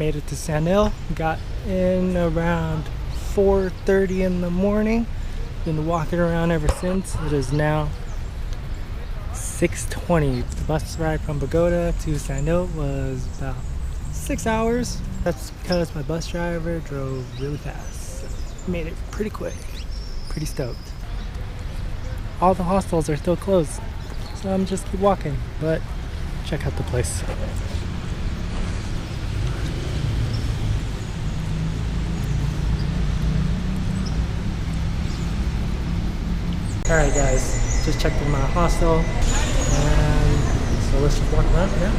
made it to San Il. Got in around 4:30 in the morning. Been walking around ever since. It is now 6:20. The bus ride from Bogota to San Il was about 6 hours. That's because my bus driver drove really fast. So made it pretty quick. Pretty stoked. All the hostels are still closed, so I'm just keep walking, but check out the place. Alright guys, just checked in my hostel, and so let's just walk around now.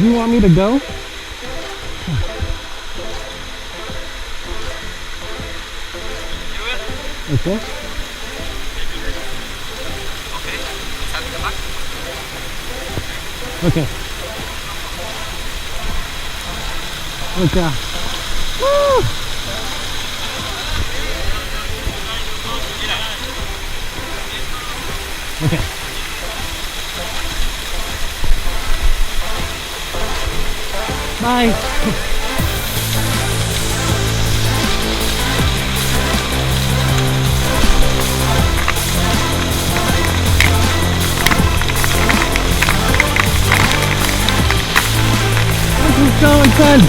You want me to go? Okay. Okay. Okay. Woo! Okay. Bye. This is so intense.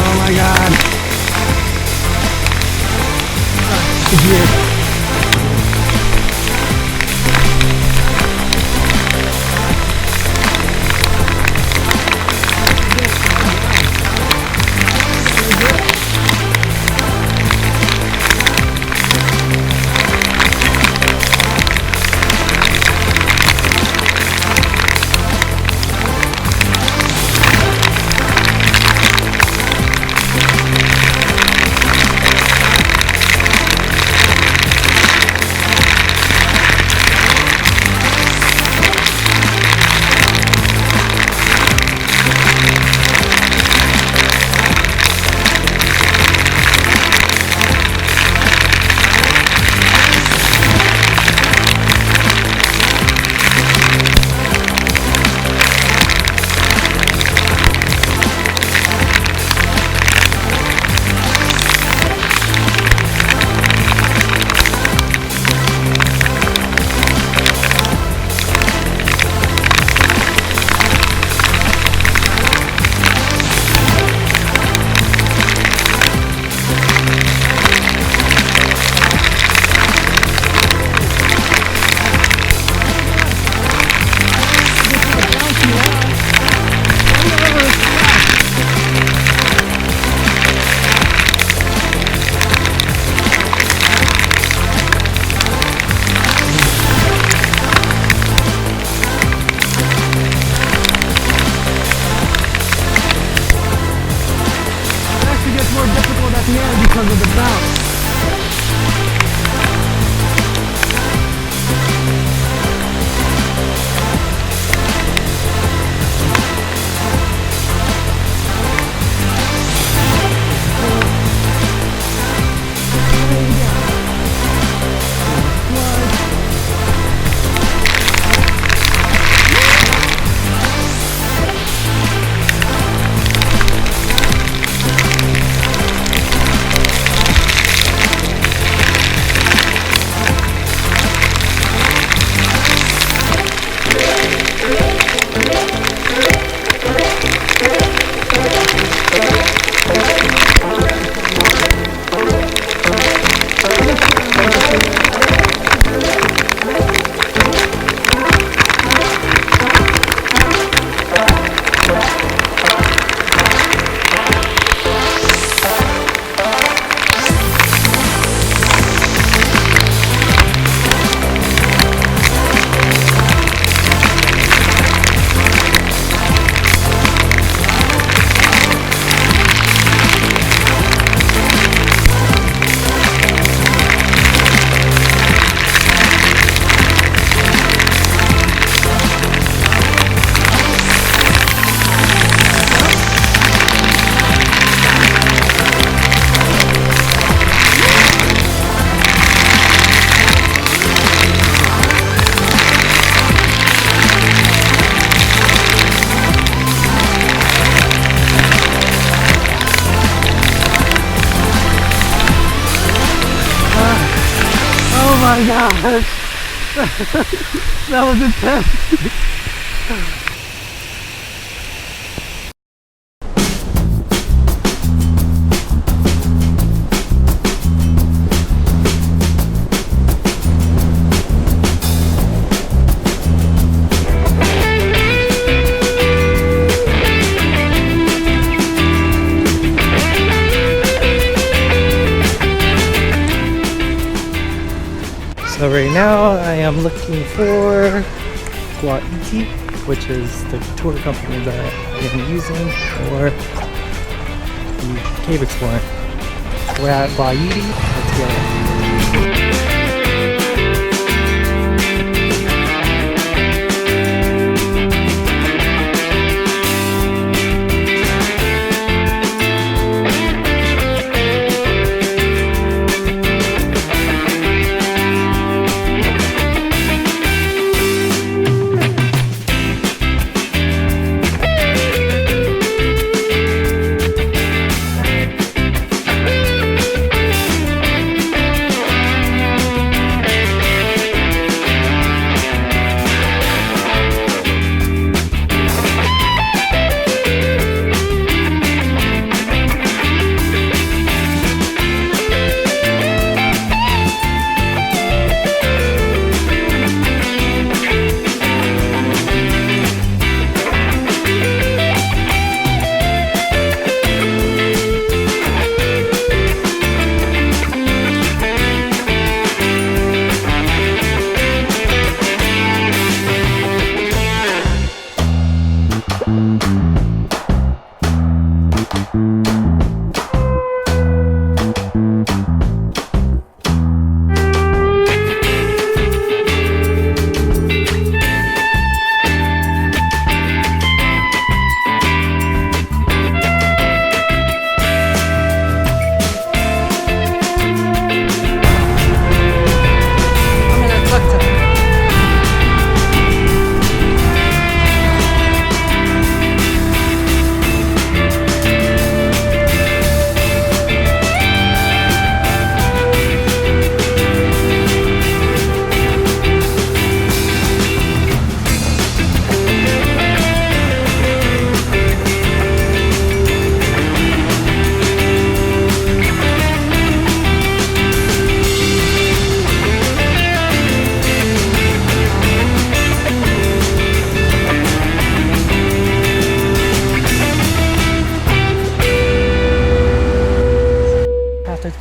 Oh my God. It's weird. my gosh! That was intense! So right now I am looking for Guaiti, which is the tour company that I am using for the cave exploring. We're at Guaiti. Let's go.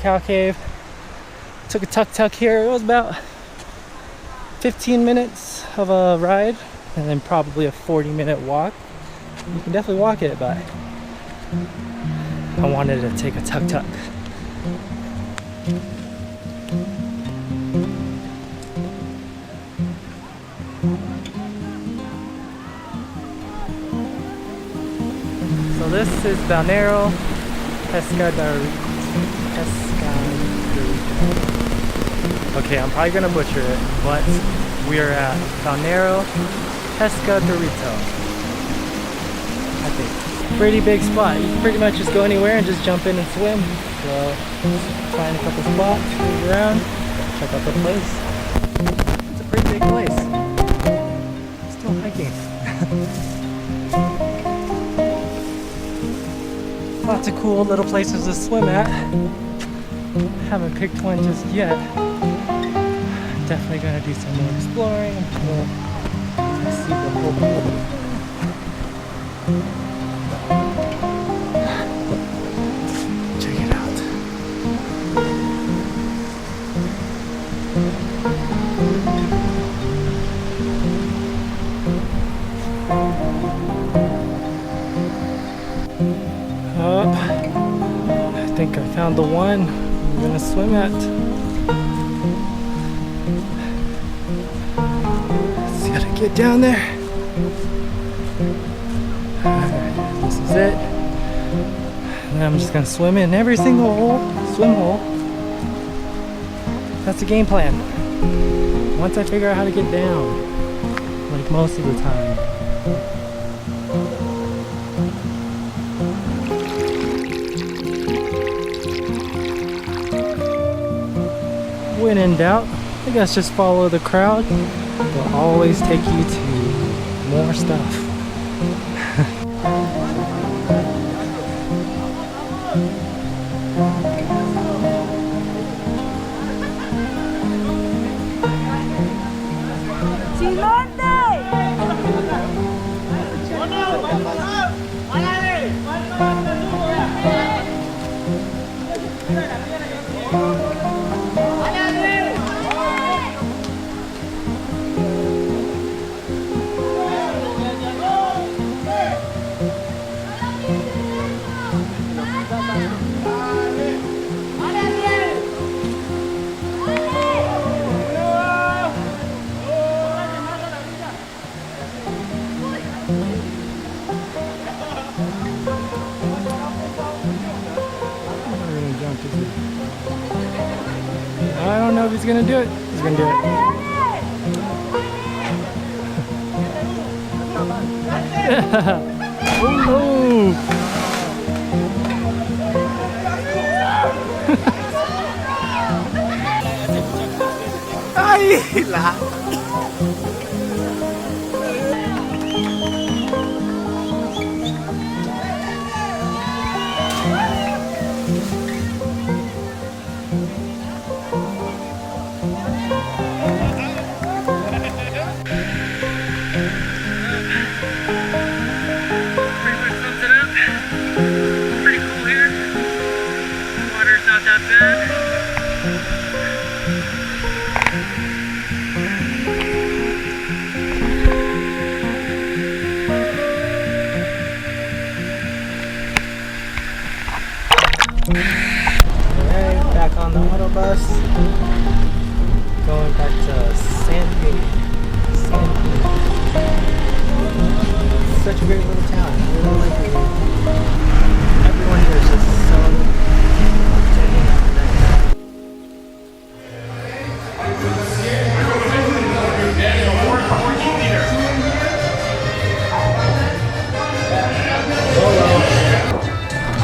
Cow Cave. Took a tuk-tuk here. It was about 15 minutes of a ride and then probably a 40-minute walk. You can definitely walk it, but I wanted to take a tuk-tuk. So this is Balneario Pescadero. Okay, I'm probably gonna butcher it, but we are at Balneario Pescadero. I think. Pretty big spot. You can pretty much just go anywhere and just jump in and swim. So find a couple spots, move around, check out the place. It's a pretty big place. Still hiking. Lots of cool little places to swim at. Haven't picked one just yet. Definitely gonna do some more exploring. We'll see the whole pool. Check it out. I think I found the one I'm gonna swim at. Just gotta get down there. This is it. And I'm just gonna swim in every single hole, swim hole. That's the game plan. Once I figure out how to get down, like most of the time. When in doubt, I guess just follow the crowd. They'll always take you to more stuff. I don't know if he's gonna do it. He's gonna do it. Oh! Ay, la. Alright, back on the auto bus. Going back to San Diego. Such a great little town. I really like it. Everyone here is just so genuine and nice.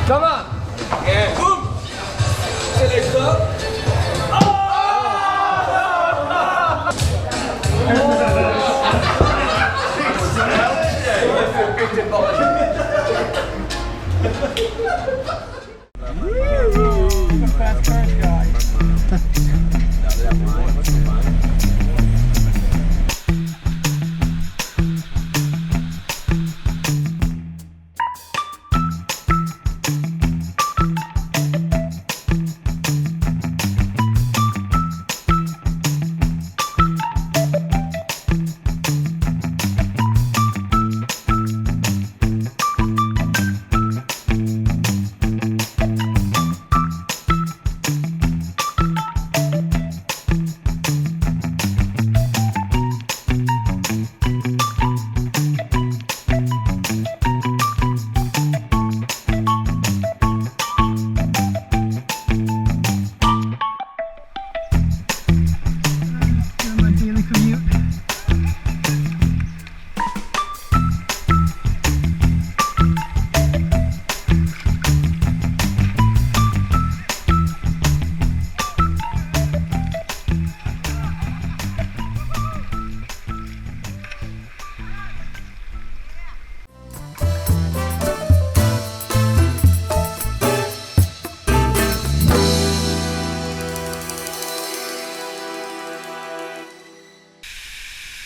Come on! Yeah. Boom! Next up. Fast cars guy.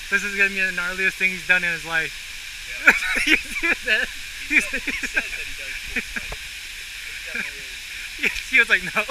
This is gonna be the gnarliest thing he's done in his life. Yeah. You see that? He said that he does. He was like, no.